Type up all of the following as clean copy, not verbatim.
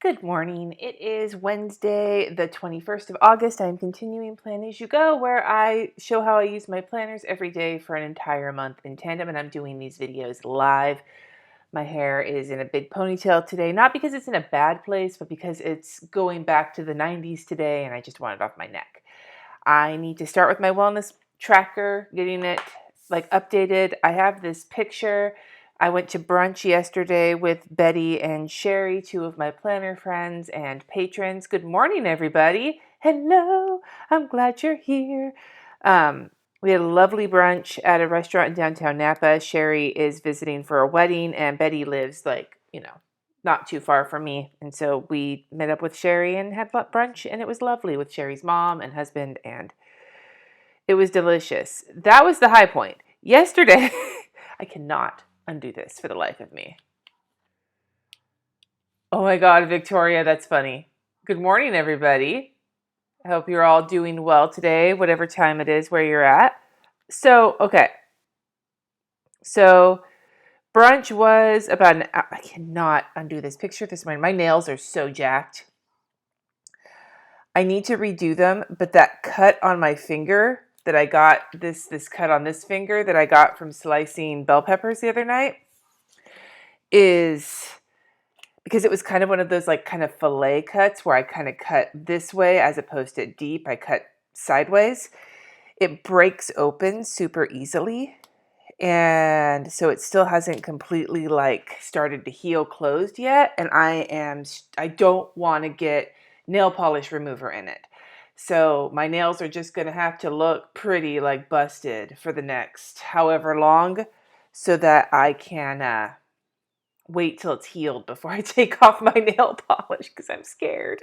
Good morning. It is Wednesday, the 21st of August. I'm continuing Plan As You Go, where I show how I use my planners every day for an entire month in tandem, and I'm doing these videos live. My hair is in a big ponytail today, not because it's in a bad place, but because it's going back to the 90s today, and I just want it off my neck. I need to start with my wellness tracker, getting it updated. I have this picture. I went to brunch yesterday with Betty and Sherry, two of my planner friends and patrons. Good morning, everybody. Hello. I'm glad you're here. We had a lovely brunch at a restaurant in downtown Napa. Sherry is visiting for a wedding, and Betty lives not too far from me. And so we met up with Sherry and had brunch, and it was lovely with Sherry's mom and husband, and it was delicious. That was the high point. Yesterday, I cannot undo this for the life of me. Oh my God, Victoria, that's funny. Good morning, everybody. I hope you're all doing well today, whatever time it is where you're at. So brunch was about an hour. I cannot undo this picture this morning. My nails are so jacked. I need to redo them, but that cut on my finger that I got, this cut on this finger that I got from slicing bell peppers the other night, is because it was kind of one of those kind of fillet cuts where I kind of cut this way as opposed to deep. I cut sideways. It breaks open super easily. And so it still hasn't completely started to heal closed yet. And I don't want to get nail polish remover in it. So my nails are just going to have to look pretty busted for the next however long so that I can wait till it's healed before I take off my nail polish because I'm scared.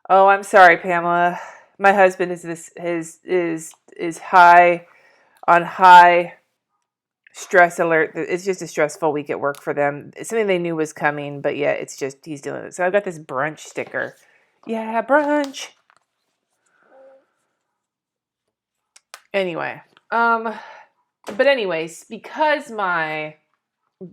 Oh, I'm sorry, Pamela. My husband is high on high stress alert. It's just a stressful week at work for them. It's something they knew was coming, but yeah, it's just he's dealing with it. So I've got this brunch sticker. Yeah, brunch. Anyway, but anyways, because my day there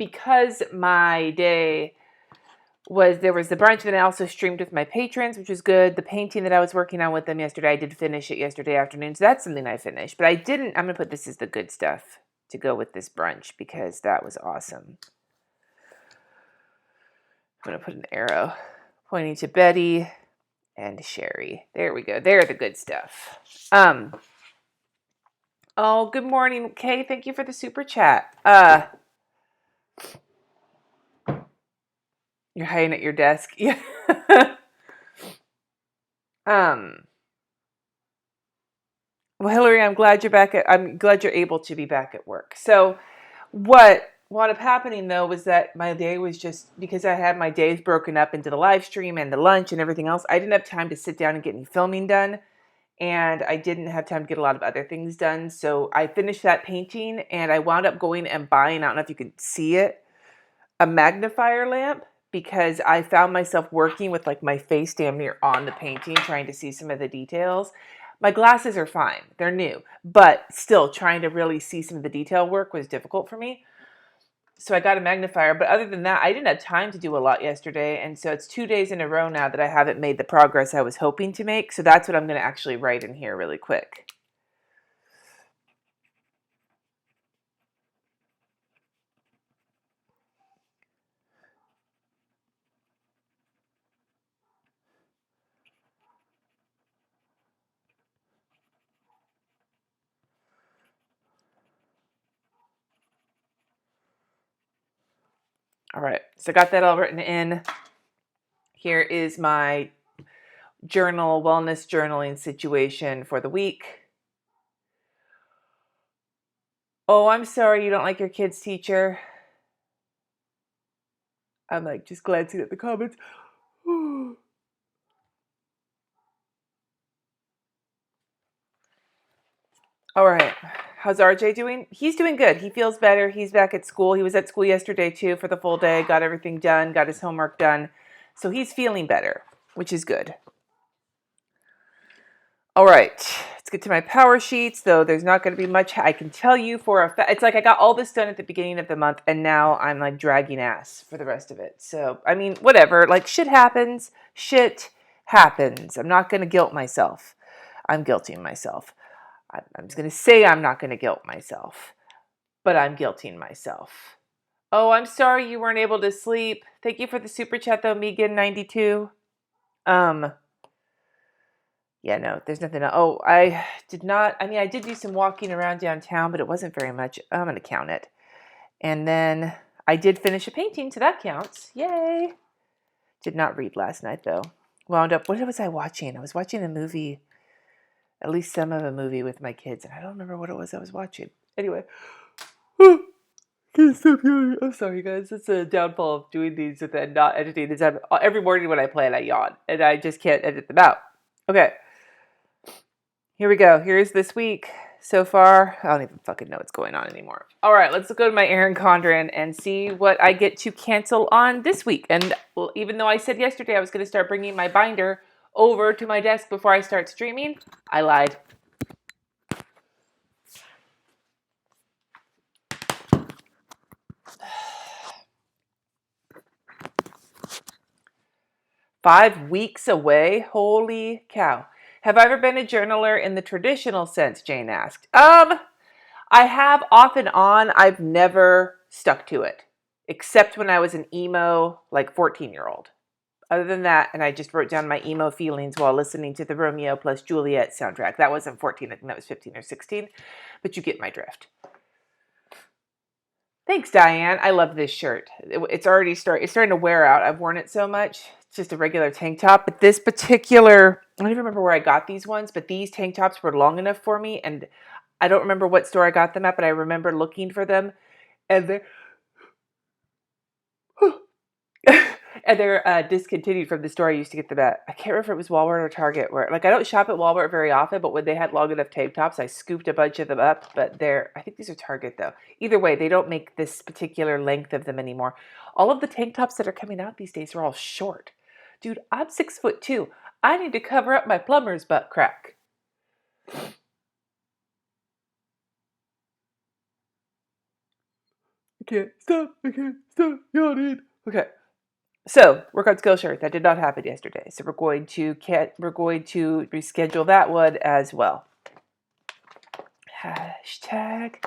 was the brunch, and I also streamed with my patrons, which was good. The painting that I was working on with them yesterday, I did finish it yesterday afternoon, so that's something I finished. But I'm going to put this as the good stuff to go with this brunch because that was awesome. I'm going to put an arrow pointing to Betty and Sherry. There we go. They're the good stuff. Oh, good morning, Kay. Thank you for the super chat. You're hiding at your desk. Yeah. Well, Hillary, I'm glad you're able to be back at work. So what wound up happening though was that my day was just because I had my days broken up into the live stream and the lunch and everything else. I didn't have time to sit down and get any filming done. And I didn't have time to get a lot of other things done. So I finished that painting and I wound up going and buying, I don't know if you can see it, a magnifier lamp, because I found myself working with my face damn near on the painting, trying to see some of the details. My glasses are fine. They're new. But still, trying to really see some of the detail work was difficult for me. So I got a magnifier. But other than that, I didn't have time to do a lot yesterday. And so it's 2 days in a row now that I haven't made the progress I was hoping to make. So that's what I'm going to actually write in here really quick. All right, so I got that all written in. Here is my wellness journaling situation for the week. Oh, I'm sorry you don't like your kid's teacher. I'm just glancing at the comments. All right. How's RJ doing? He's doing good. He feels better. He's back at school. He was at school yesterday too for the full day, got everything done, got his homework done. So he's feeling better, which is good. All right, let's get to my power sheets, though there's not going to be much I can tell you for a fact. It's like I got all this done at the beginning of the month, and now I'm like dragging ass for the rest of it. So, I mean, whatever. Like, shit happens. Shit happens. I'm not going to guilt myself. I'm guilting myself. I'm just going to say I'm not going to guilt myself, but I'm guilting myself. Oh, I'm sorry you weren't able to sleep. Thank you for the super chat, though, Megan92. Yeah, no, there's nothing. Oh, I did not. I mean, I did do some walking around downtown, but it wasn't very much. I'm going to count it. And then I did finish a painting, so that counts. Yay. Did not read last night, though. Wound up, what was I watching? I was watching a movie, at least some of a movie with my kids, and I don't remember what it was I was watching. Anyway. Can't stop yawning. I'm sorry, guys. It's a downfall of doing these and then not editing this. Every morning when I plan, I yawn, and I just can't edit them out. Okay. Here we go. Here's this week so far. I don't even fucking know what's going on anymore. All right, let's go to my Erin Condren and see what I get to cancel on this week. And well, even though I said yesterday I was going to start bringing my binder over to my desk before I start streaming, I lied. Five weeks away? Holy cow. Have I ever been a journaler in the traditional sense, Jane asked. I have off and on. I've never stuck to it, except when I was an emo, like 14-year-old. Other than that, and I just wrote down my emo feelings while listening to the Romeo plus Juliet soundtrack. That wasn't 14, I think that was 15 or 16, but you get my drift. Thanks, Diane. I love this shirt. It's starting to wear out. I've worn it so much. It's just a regular tank top. But this particular, I don't even remember where I got these ones, but these tank tops were long enough for me. And I don't remember what store I got them at, but I remember looking for them. And they're discontinued from the store I used to get them at. I can't remember if it was Walmart or Target. I don't shop at Walmart very often, but when they had long enough tank tops, I scooped a bunch of them up. But I think these are Target though. Either way, they don't make this particular length of them anymore. All of the tank tops that are coming out these days are all short. Dude, I'm 6'2". I need to cover up my plumber's butt crack. I can't stop yawning. Okay. So, work on Skillshare. That did not happen yesterday. So we're going to reschedule that one as well. Hashtag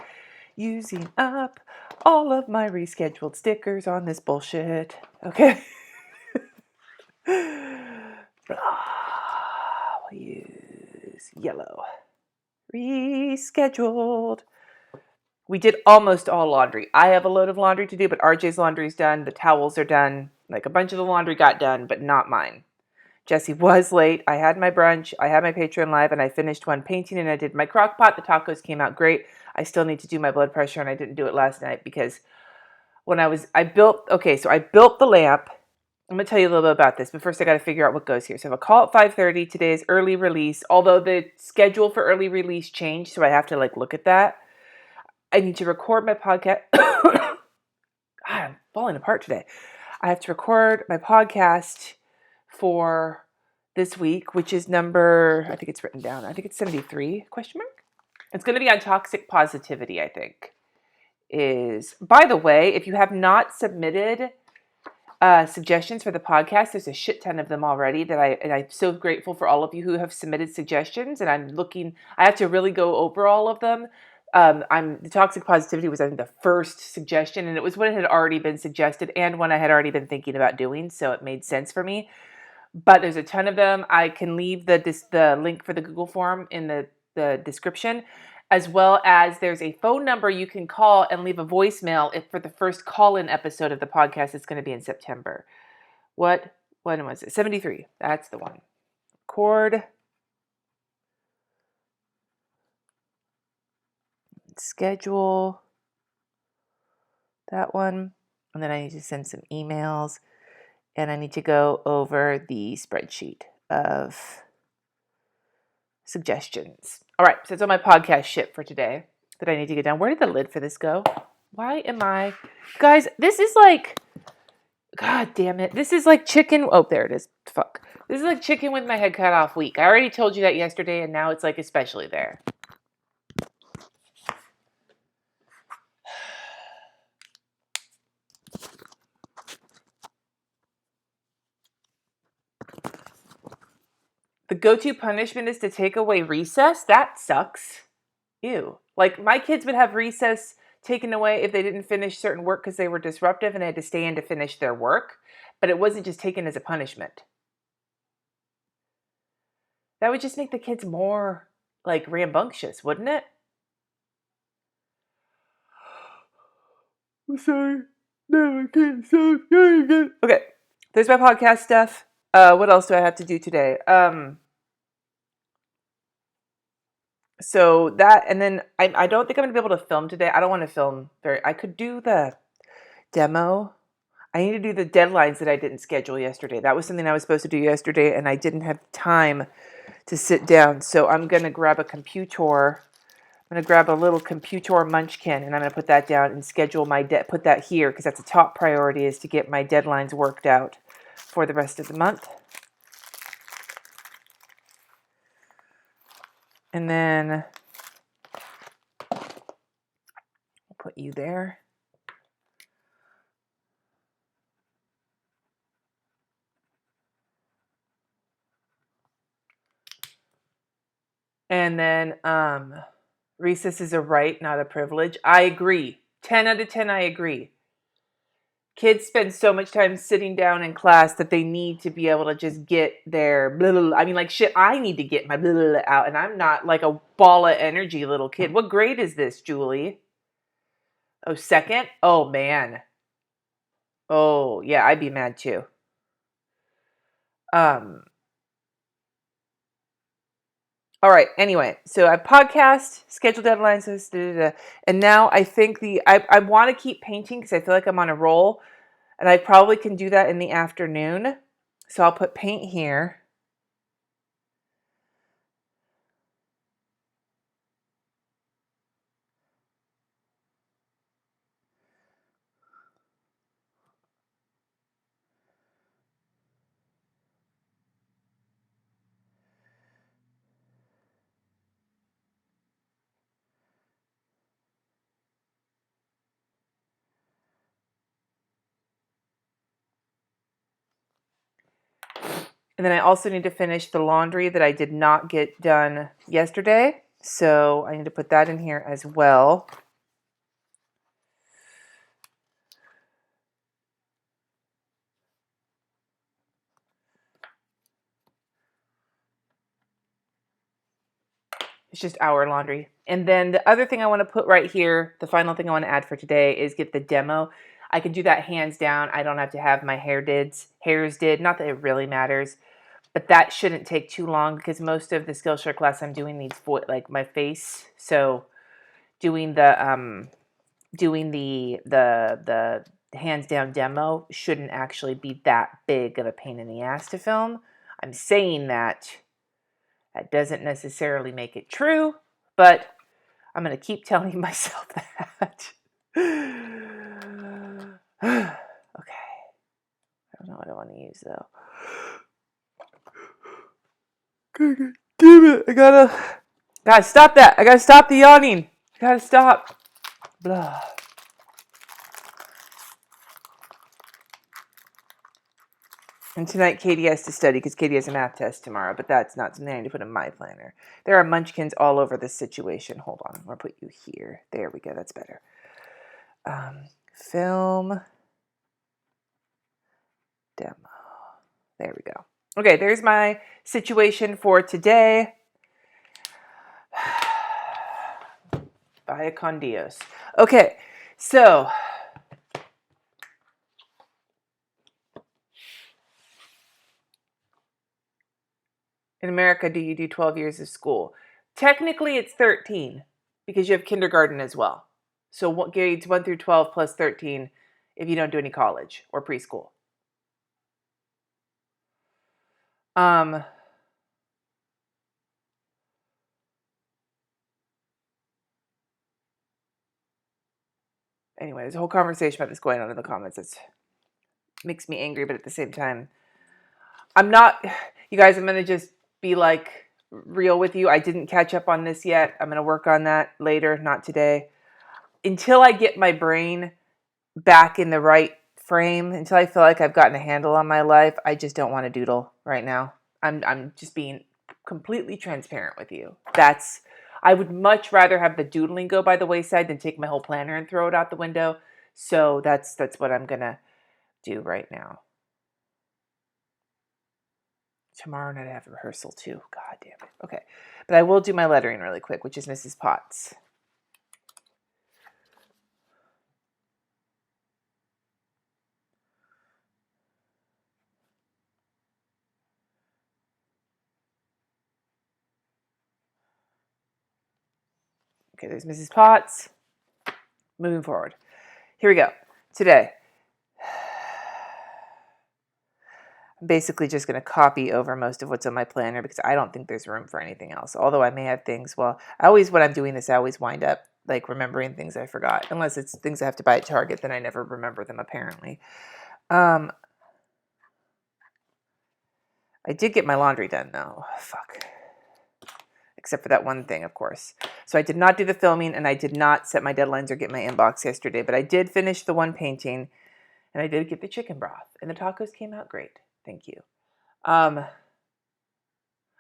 using up all of my rescheduled stickers on this bullshit. Okay. We'll use yellow. Rescheduled. We did almost all laundry. I have a load of laundry to do, but RJ's laundry's done. The towels are done. Like a bunch of the laundry got done, but not mine. Jesse was late. I had my brunch. I had my Patreon live, and I finished one painting, and I did my crock pot. The tacos came out great. I still need to do my blood pressure, and I didn't do it last night because I built the lamp. I'm going to tell you a little bit about this, but first I got to figure out what goes here. So I have a call at 5:30. Today is early release, although the schedule for early release changed, so I have to look at that. I need to record my podcast. God, I'm falling apart today. I have to record my podcast for this week, which is number, I think it's written down. I think it's 73, question mark. It's going to be on toxic positivity, I think. By the way, if you have not submitted suggestions for the podcast, there's a shit ton of them already and I'm so grateful for all of you who have submitted suggestions, and I have to really go over all of them. The toxic positivity was, I think, the first suggestion, and it was when it had already been suggested and when I had already been thinking about doing, so it made sense for me. But there's a ton of them. I can leave the link for the Google form in the description, as well as there's a phone number you can call and leave a voicemail for the first call-in episode of the podcast. It's going to be in September. When was it? 73. That's the one. Record. Schedule that one, and then I need to send some emails, and I need to go over the spreadsheet of suggestions. All right, so it's all my podcast shit for today that I need to get done. Where did the lid for this go? Why am I... Guys, this is God damn it. This is like chicken. Oh, there it is. Fuck. This is like chicken with my head cut off week. I already told you that yesterday, and now it's like especially there. The go-to punishment is to take away recess? That sucks. Ew. Like, my kids would have recess taken away if they didn't finish certain work because they were disruptive and they had to stay in to finish their work. But it wasn't just taken as a punishment. That would just make the kids more, like, rambunctious, wouldn't it? I'm sorry. No, I can't stop doing it. Okay. There's my podcast stuff. What else do I have to do today? So that, and then I don't think I'm going to be able to film today. I don't want to film I could do the demo. I need to do the deadlines that I didn't schedule yesterday. That was something I was supposed to do yesterday, and I didn't have time to sit down. So I'm going to grab a computer. I'm going to grab a little computer munchkin, and I'm going to put that down and schedule my put that here, because that's a top priority, is to get my deadlines worked out for the rest of the month. And then I'll put you there. And then recess is a right, not a privilege. I agree. 10 out of 10, I agree. Kids spend so much time sitting down in class that they need to be able to just get their blah, blah, blah. I mean, like, shit, I need to get my blah, blah, blah out, and I'm not like a ball of energy little kid. What grade is this, Julie? Oh, second? Oh, man. Oh, yeah, I'd be mad too. All right. Anyway, so I podcast, schedule deadlines, and now I think I want to keep painting because I feel like I'm on a roll, and I probably can do that in the afternoon. So I'll put paint here. And then I also need to finish the laundry that I did not get done yesterday. So I need to put that in here as well. It's just our laundry. And then the other thing I want to put right here, the final thing I want to add for today, is get the demo. I can do that hands down. I don't have to have my hairs did. Not that it really matters. But that shouldn't take too long because most of the Skillshare class I'm doing needs like my face. So doing the hands down demo shouldn't actually be that big of a pain in the ass to film. I'm saying that doesn't necessarily make it true, but I'm going to keep telling myself that. Okay. I don't know what I want to use though. God damn it. I gotta stop that. I gotta stop the yawning. I gotta stop. Blah. And tonight Katie has to study because Katie has a math test tomorrow, but that's not something I need to put in my planner. There are munchkins all over this situation. Hold on. I'm going to put you here. There we go. That's better. Film demo. There we go. Okay, there's my situation for today. Vaya con Dios. Okay, so in America, do you do 12 years of school? Technically, it's 13 because you have kindergarten as well. So grades 1 through 12 plus 13 if you don't do any college or preschool. Anyway, there's a whole conversation about this going on in the comments. It's makes me angry, but at the same time, I'm not, you guys, I'm going to just be like real with you. I didn't catch up on this yet. I'm going to work on that later, not today. Until I get my brain back in the right frame, until I feel like I've gotten a handle on my life, I just don't want to doodle right now. I'm just being completely transparent with you. I would much rather have the doodling go by the wayside than take my whole planner and throw it out the window. So that's what I'm going to do right now. Tomorrow night I have a rehearsal too. God damn it. Okay. But I will do my lettering really quick, which is Mrs. Potts. Okay, there's Mrs. Potts. Moving forward. Here we go. Today. I'm basically just going to copy over most of what's on my planner because I don't think there's room for anything else. Although I may have things, when I'm doing this, I always wind up like remembering things I forgot. Unless it's things I have to buy at Target, then I never remember them apparently. I did get my laundry done though. Fuck. Except for that one thing, of course. So I did not do the filming and I did not set my deadlines or get my inbox yesterday, but I did finish the one painting and I did get the chicken broth and the tacos came out great. Thank you. I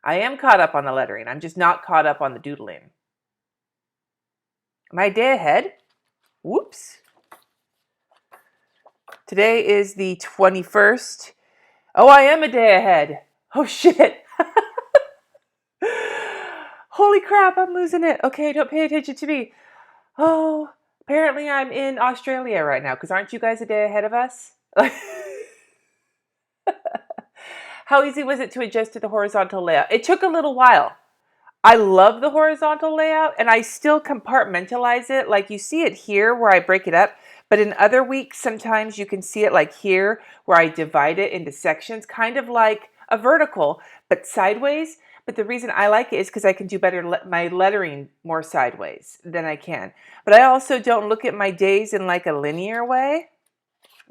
am caught up on the lettering. I'm just not caught up on the doodling. Am I a day ahead? Whoops. Today is the 21st. Oh, I am a day ahead. Oh, shit. Holy crap, I'm losing it. Okay, don't pay attention to me. Oh, apparently I'm in Australia right now, because aren't you guys a day ahead of us? How easy was it to adjust to the horizontal layout? It took a little while. I love the horizontal layout, and I still compartmentalize it. Like you see it here where I break it up, but in other weeks, sometimes you can see it like here where I divide it into sections, kind of like a vertical, but sideways. But the reason I like it is because I can do better my lettering more sideways than I can. But I also don't look at my days in like a linear way.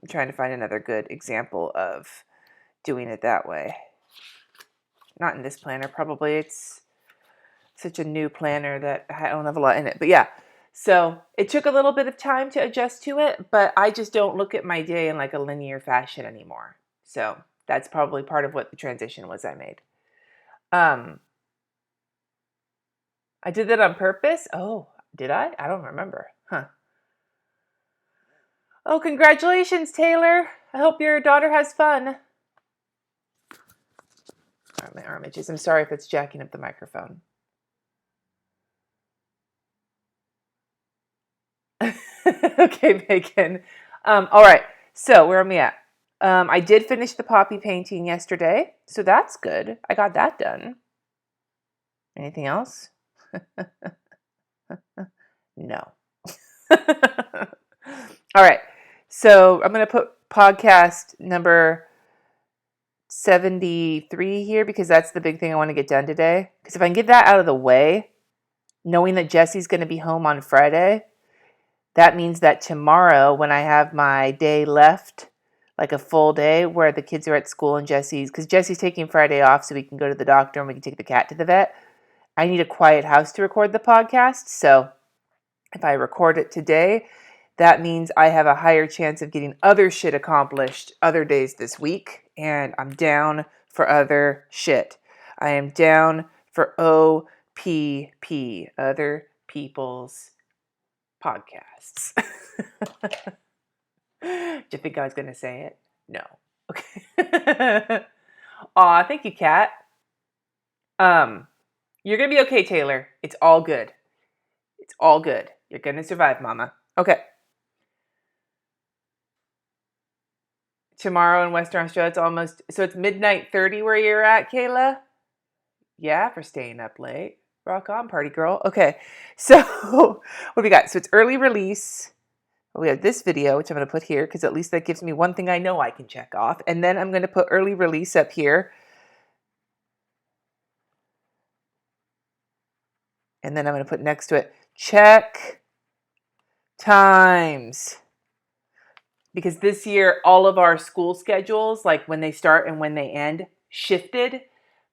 I'm trying to find another good example of doing it that way. Not in this planner, probably. It's such a new planner that I don't have a lot in it. But yeah, so it took a little bit of time to adjust to it, but I just don't look at my day in like a linear fashion anymore. So that's probably part of what the transition was I made. I did that on purpose. Oh, did I? I don't remember. Huh. Oh, congratulations, Taylor. I hope your daughter has fun. All right, my arm itches. I'm sorry if it's jacking up the microphone. Okay, Megan. All right, so where am I at? I did finish the poppy painting yesterday, so that's good. I got that done. Anything else? No. All right, so I'm going to put podcast number 73 here because that's the big thing I want to get done today. Because if I can get that out of the way, knowing that Jesse's going to be home on Friday, that means that tomorrow when I have my day left, like a full day where the kids are at school and because Jesse's taking Friday off so we can go to the doctor and we can take the cat to the vet. I need a quiet house to record the podcast. So if I record it today, that means I have a higher chance of getting other shit accomplished other days this week. And I'm down for other shit. I am down for OPP, other people's podcasts. Do you think I was going to say it? No. Okay. Aw, thank you, Kat. You're going to be okay, Taylor. It's all good. It's all good. You're going to survive, Mama. Okay. Tomorrow in Western Australia, it's midnight 30 where you're at, Kayla? Yeah, for staying up late. Rock on, party girl. Okay. So, what do we got? So, it's early release. We have this video, which I'm going to put here because at least that gives me one thing I know I can check off. And then I'm going to put early release up here. And then I'm going to put next to it, check times. because this year all of our school schedules, like when they start and when they end, shifted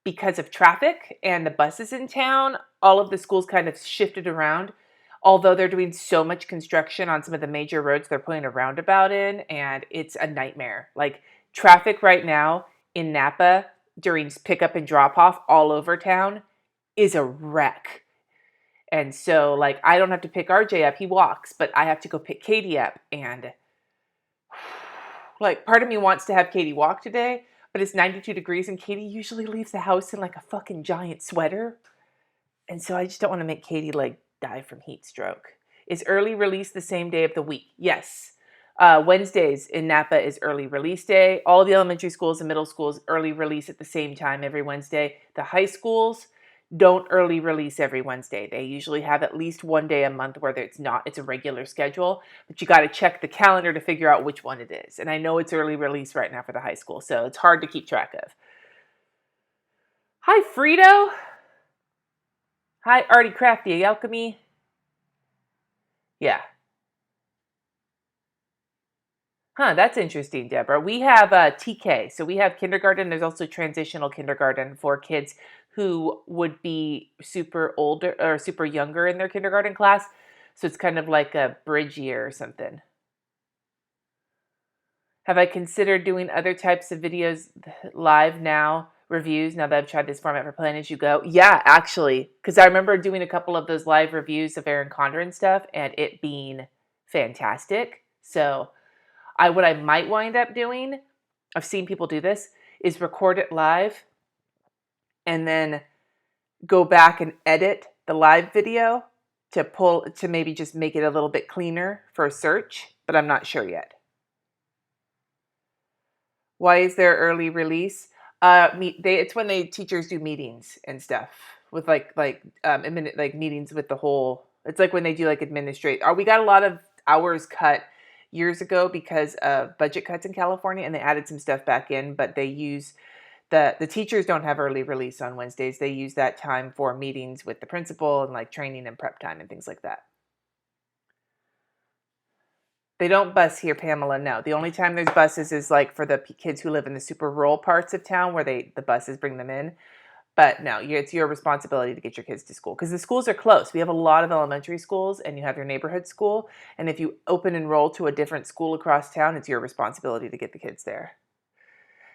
because of traffic and the buses in town. All of the schools kind of shifted around. Although they're doing so much construction on some of the major roads, they're putting a roundabout in, and it's a nightmare. Like traffic right now in Napa during pickup and drop off all over town is a wreck. And so, like, I don't have to pick RJ up, he walks, but I have to go pick Katie up. And, like, part of me wants to have Katie walk today, but it's 92 degrees, and Katie usually leaves the house in, like, a fucking giant sweater. And so I just don't want to make Katie, like, die from heat stroke. Is early release the same day of the week? Yes. Wednesdays in Napa is early release day. All the elementary schools and middle schools early release at the same time every Wednesday. The high schools don't early release every Wednesday. They usually have at least one day a month where it's a regular schedule, but you got to check the calendar to figure out which one it is. And I know it's early release right now for the high school, so it's hard to keep track of. Hi, Frito. Hi, Artie Crafty Alchemy. Yeah. Huh, that's interesting, Deborah. We have TK. So we have kindergarten. There's also transitional kindergarten for kids who would be super older or super younger in their kindergarten class. So it's kind of like a bridge year or something. Have I considered doing other types of videos live now, reviews, now that I've tried this format for Plan As You Go? Yeah, actually, because I remember doing a couple of those live reviews of Erin Condren stuff and it being fantastic. So what I might wind up doing, I've seen people do this, is record it live and then go back and edit the live video to maybe just make it a little bit cleaner for a search, but I'm not sure yet. Why is there early release? It's when teachers do meetings and stuff with like meetings with the whole. It's like when they do like administrate. We got a lot of hours cut years ago because of budget cuts in California, and they added some stuff back in. But they use the teachers don't have early release on Wednesdays. They use that time for meetings with the principal and like training and prep time and things like that. They don't bus here, Pamela. No, the only time there's buses is like for the kids who live in the super rural parts of town where the buses bring them in. But no, it's your responsibility to get your kids to school because the schools are close. We have a lot of elementary schools and you have your neighborhood school. And if you open enroll to a different school across town, it's your responsibility to get the kids there.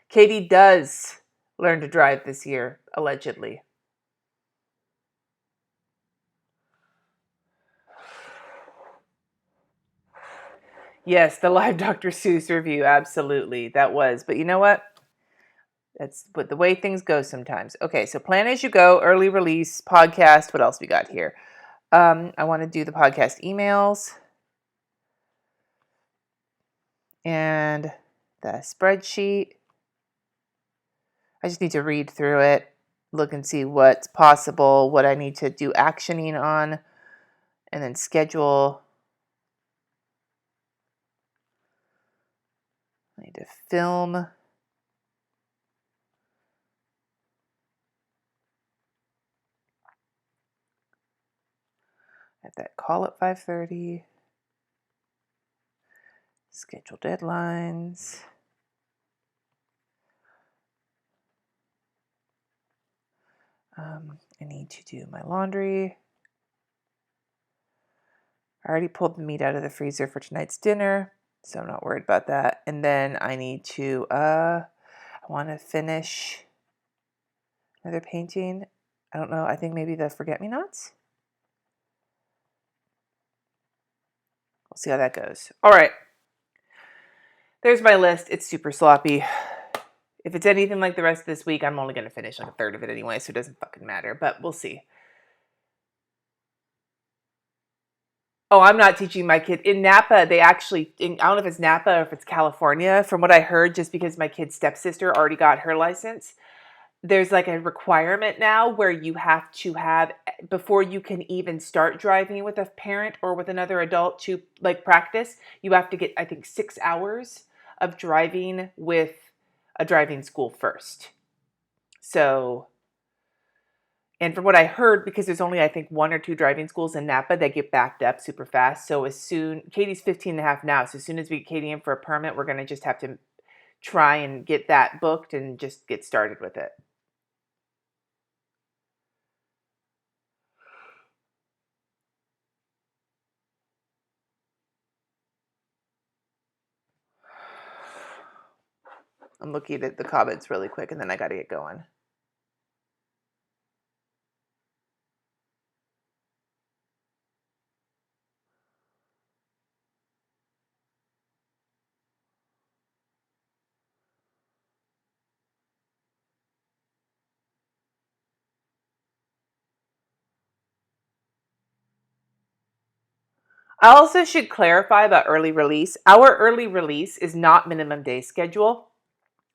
Katie does learn to drive this year, allegedly. Yes, the live Dr. Seuss review. Absolutely. That was. But you know what? That's the way things go sometimes. Okay, so Plan As You Go, early release, podcast. What else we got here? I want to do the podcast emails and the spreadsheet. I just need to read through it, look and see what's possible, what I need to do actioning on, and then schedule. I need to film. I have that call at 5:30. Schedule deadlines. I need to do my laundry. I already pulled the meat out of the freezer for tonight's dinner, so I'm not worried about that. And then I need to, I want to finish another painting. I don't know, I think maybe the Forget-Me-Nots. We'll see how that goes. All right. There's my list. It's super sloppy. If it's anything like the rest of this week, I'm only going to finish like a third of it anyway, so it doesn't fucking matter, but we'll see. Oh, I'm not teaching my kid. In Napa, they actually, I don't know if it's Napa or if it's California, from what I heard, just because my kid's stepsister already got her license, there's like a requirement now where you have to have, before you can even start driving with a parent or with another adult to like practice, you have to get, I think, 6 hours of driving with a driving school first. So And from what I heard, because there's only, I think, 1 or 2 driving schools in Napa, they get backed up super fast. So as soon, Katie's 15 and a half now, so as soon as we get Katie in for a permit, we're going to just have to try and get that booked and just get started with it. I'm looking at the comments really quick, and then I got to get going. I also should clarify about early release. Our early release is not minimum day schedule.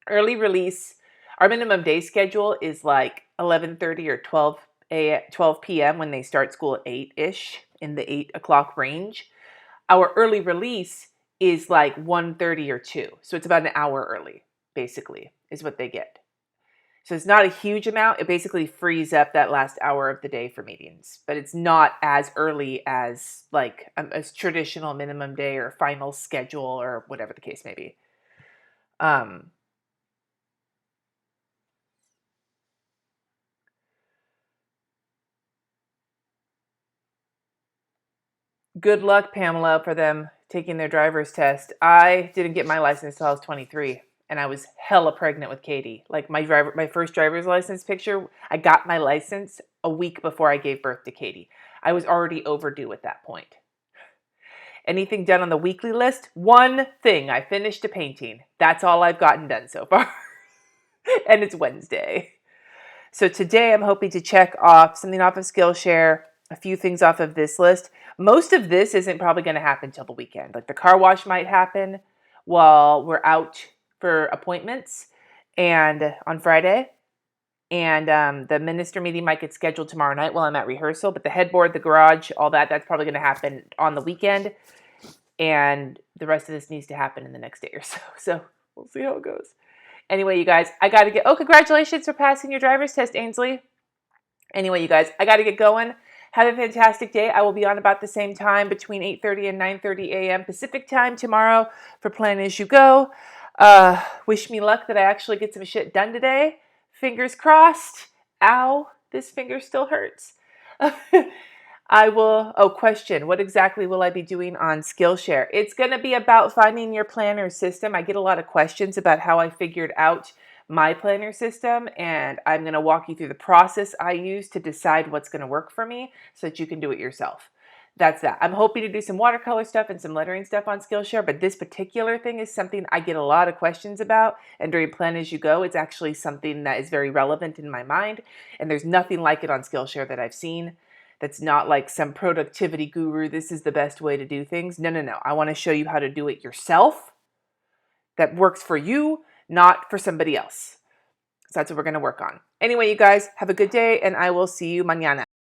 Early release, our minimum day schedule is like 11:30 or 12 p.m. when they start school at 8-ish, in the 8 o'clock range. Our early release is like 1:30 or 2. So it's about an hour early, basically, is what they get. So it's not a huge amount. It basically frees up that last hour of the day for meetings, but it's not as early as like a traditional minimum day or final schedule or whatever the case may be. Good luck, Pamela, for them taking their driver's test. I didn't get my license until I was 23, and I was hella pregnant with Katie. Like my first driver's license picture, I got my license a week before I gave birth to Katie. I was already overdue at that point. Anything done on the weekly list? One thing. I finished a painting. That's all I've gotten done so far. And it's Wednesday. So today I'm hoping to check off something off of Skillshare, a few things off of this list. Most of this isn't probably going to happen till the weekend. Like the car wash might happen while we're out for appointments and on Friday. And the minister meeting might get scheduled tomorrow night while I'm at rehearsal. But the headboard, the garage, all that's probably going to happen on the weekend. And the rest of this needs to happen in the next day or so. So we'll see how it goes. Anyway, you guys, I got to get... Oh, congratulations for passing your driver's test, Ainsley. Anyway, you guys, I got to get going. Have a fantastic day. I will be on about the same time, between 8:30 and 9:30 a.m. Pacific time tomorrow for Plan As You Go. Wish me luck that I actually get some shit done today. Fingers crossed. Ow, this finger still hurts. Question. What exactly will I be doing on Skillshare? It's going to be about finding your planner system. I get a lot of questions about how I figured out my planner system, and I'm going to walk you through the process I use to decide what's going to work for me so that you can do it yourself. That's that. I'm hoping to do some watercolor stuff and some lettering stuff on Skillshare, but this particular thing is something I get a lot of questions about, and during Plan As You Go, it's actually something that is very relevant in my mind, and there's nothing like it on Skillshare that I've seen. That's not like some productivity guru, this is the best way to do things. No. I want to show you how to do it yourself that works for you, not for somebody else. So that's what we're going to work on. Anyway, you guys, have a good day, and I will see you mañana.